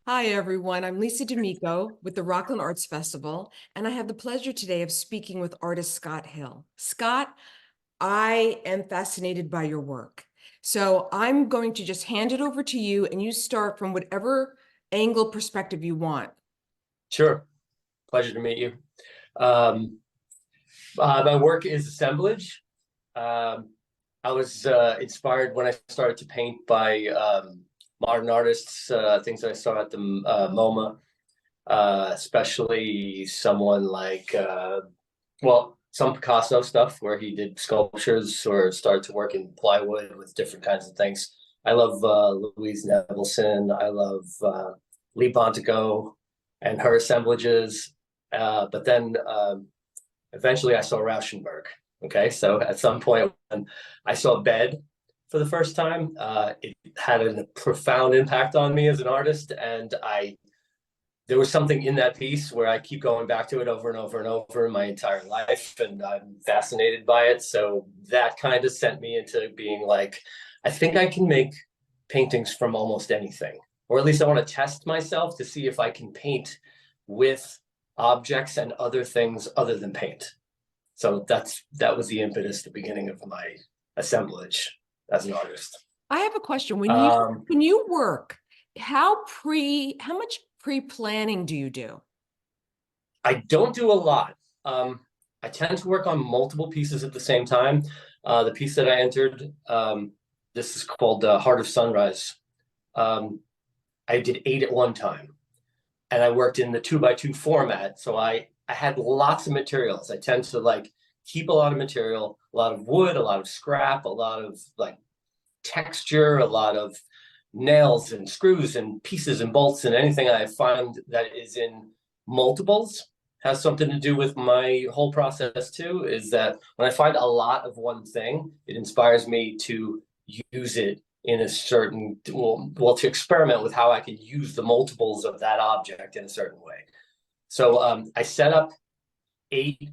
Hi, everyone. I'm Lisa D'Amico with the Rockland Arts Festival, and I have the pleasure today of speaking with artist Scott Hill. Scott, I am fascinated by your work. So I'm going to just hand it over to you, and you start from whatever angle perspective you want. Sure. Pleasure to meet you. Um, my work is assemblage. Um, I was inspired when I started to paint by modern artists, things that I saw at the MoMA, especially someone like, some Picasso stuff where he did sculptures or started to work in plywood with different kinds of things. I love Louise Nevelson. I love Lee Bontico and her assemblages. But then eventually I saw Rauschenberg. Okay, so at some point when I saw Bed for the first time, it had a profound impact on me as an artist, and I there was something in that piece where I keep going back to it over and over and over my entire life, and I'm fascinated by it. So that kind of sent me into being like, I think I can make paintings from almost anything, or at least I want to test myself to see if I can paint with objects and other things other than paint. So that was the impetus, the beginning of my assemblage as an artist. I have a question. When you Um, when you work, how much pre-planning do you do? I don't do a lot. I tend to work on multiple pieces at the same time. The piece that I entered, this is called Heart of Sunrise. Um, I did 8 at one time, and I worked in the 2x2 format. So I had lots of materials. I tend to like keep a lot of material, a lot of wood, a lot of scrap, a lot of like texture, a lot of nails and screws and pieces and bolts, and anything I find that is in multiples has something to do with my whole process too. Is that when I find a lot of one thing, it inspires me to use it in a certain, to experiment with how I can use the multiples of that object in a certain way. So I set up 8.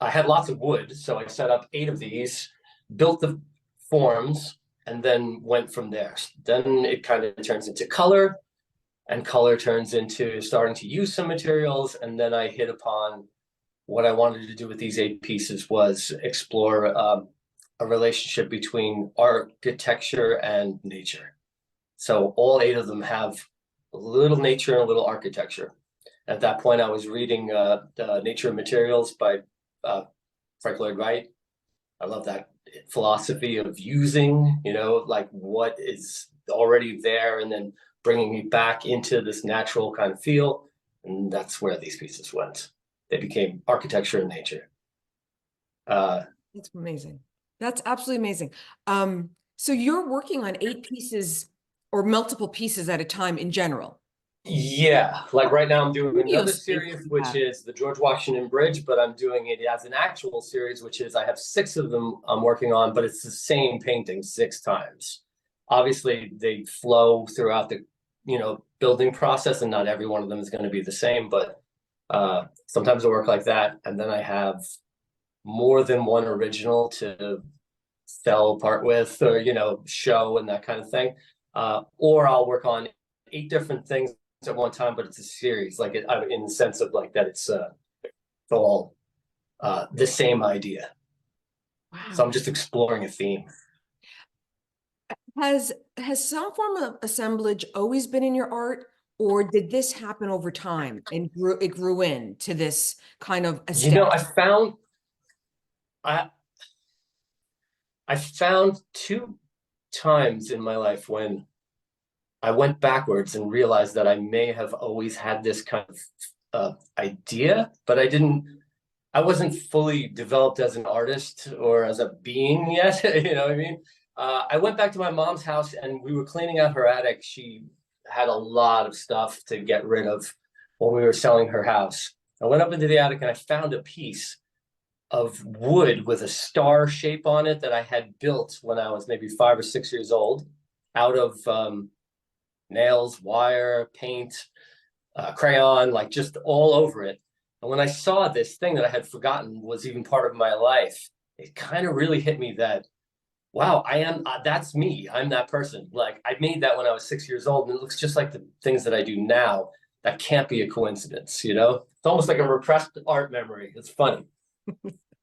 I had lots of wood, so I set up 8 of these, built the forms, and then went from there. Then it kind of turns into color, and color turns into starting to use some materials. And then I hit upon what I wanted to do with these 8 pieces was explore a relationship between architecture and nature. So all 8 of them have a little nature and a little architecture. At that point, I was reading Nature of Materials by uh, Frank Lloyd Wright. I love that philosophy of using, like what is already there and then bringing me back into this natural kind of feel. And that's where these pieces went. They became architecture and nature. Uh, That's amazing. That's absolutely amazing. So you're working on 8 pieces or multiple pieces at a time in general. yeah, like right now I'm doing Studio another space series, you which have. is the George Washington Bridge, but I'm doing it as an actual series, which is I have 6 of them I'm working on, but it's the same painting 6 times. Obviously, they flow throughout the, building process, and not every one of them is going to be the same, but sometimes I work like that, and then I have more than one original to sell part with, or show and that kind of thing. Or I'll work on 8 different things at one time, but it's a series, like in the sense of like that it's all the same idea. So I'm Wow. just exploring a theme. Has some form of assemblage always been in your art, or did this happen over time and grew into this kind of You know, aesthetic? I I found 2 times in my life when I went backwards and realized that I may have always had this kind of idea, but I wasn't fully developed as an artist or as a being yet. You know what I mean? I went back to my mom's house and we were cleaning out her attic. She had a lot of stuff to get rid of when we were selling her house. I went up into the attic and I found a piece of wood with a star shape on it that I had built when I was maybe 5 or 6 years old out of nails, wire, paint, crayon, like just all over it. And when I saw this thing that I had forgotten was even part of my life, it kind of really hit me that, wow, I am, that's me. I'm that person. Like I made that when I was 6 years old, and it looks just like the things that I do now. That can't be a coincidence, you know? It's almost like a repressed art memory. It's funny.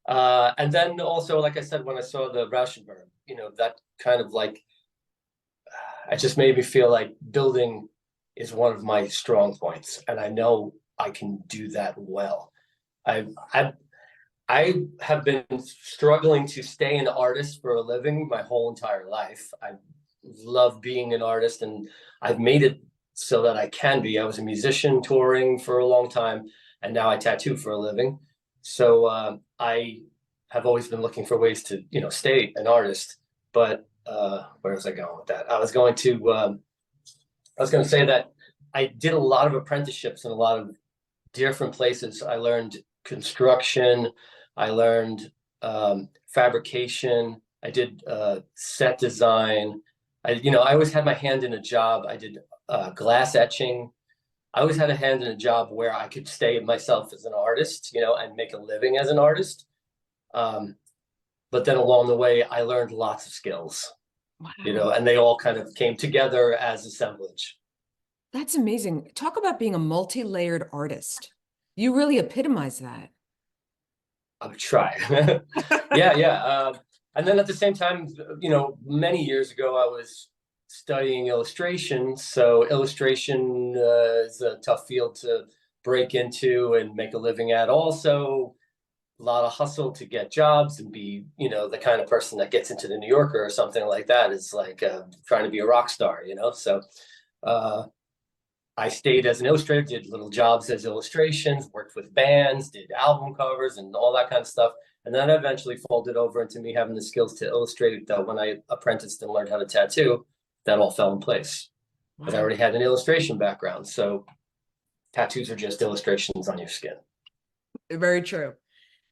And then also, like I said, when I saw the Rauschenberg, you know, that kind of like, it just made me feel like building is one of my strong points, and I know I can do that well. I I I have been struggling to stay an artist for a living my whole entire life. I love being an artist, and I've made it so that I can be. I was a musician touring for a long time, and now I tattoo for a living. So I have always been looking for ways to, you know, stay an artist. But where was I going with that? I was going to say that I did a lot of apprenticeships in a lot of different places. I learned construction. I learned fabrication. I did set design. I always had my hand in a job. I did glass etching. I always had a hand in a job where I could stay myself as an artist, you know, and make a living as an artist. Um, but then along the way, I learned lots of skills, you Wow, know, and they all kind of came together as assemblage. that's amazing. Talk about being a multi-layered artist. You really epitomize that. I would try. Yeah, yeah. And then at the same time, you know, many years ago, I was studying illustration. So illustration is a tough field to break into and make a living at. Also, a lot of hustle to get jobs and be, you know, the kind of person that gets into the New Yorker or something like that is like trying to be a rock star, you know. So uh, I stayed as an illustrator, did little jobs as illustrations, worked with bands, did album covers and all that kind of stuff. And then eventually folded over into me having the skills to illustrate that when I apprenticed and learned how to tattoo, that all fell in place. But I Wow. already had an illustration background. So tattoos are just illustrations on your skin. Very true.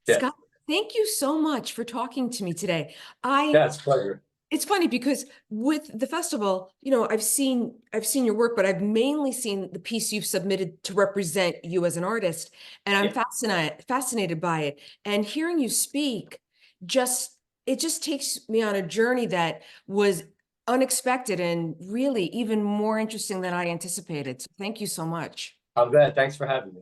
Yeah. Scott, thank you so much for talking to me today. I Yeah, it's a pleasure. It's funny because with the festival, I've seen your work, but I've mainly seen the piece you've submitted to represent you as an artist, and I'm Yeah. fascinated by it. And hearing you speak, just it just takes me on a journey that was unexpected and really even more interesting than I anticipated. So thank you so much. I'm glad. Thanks for having me.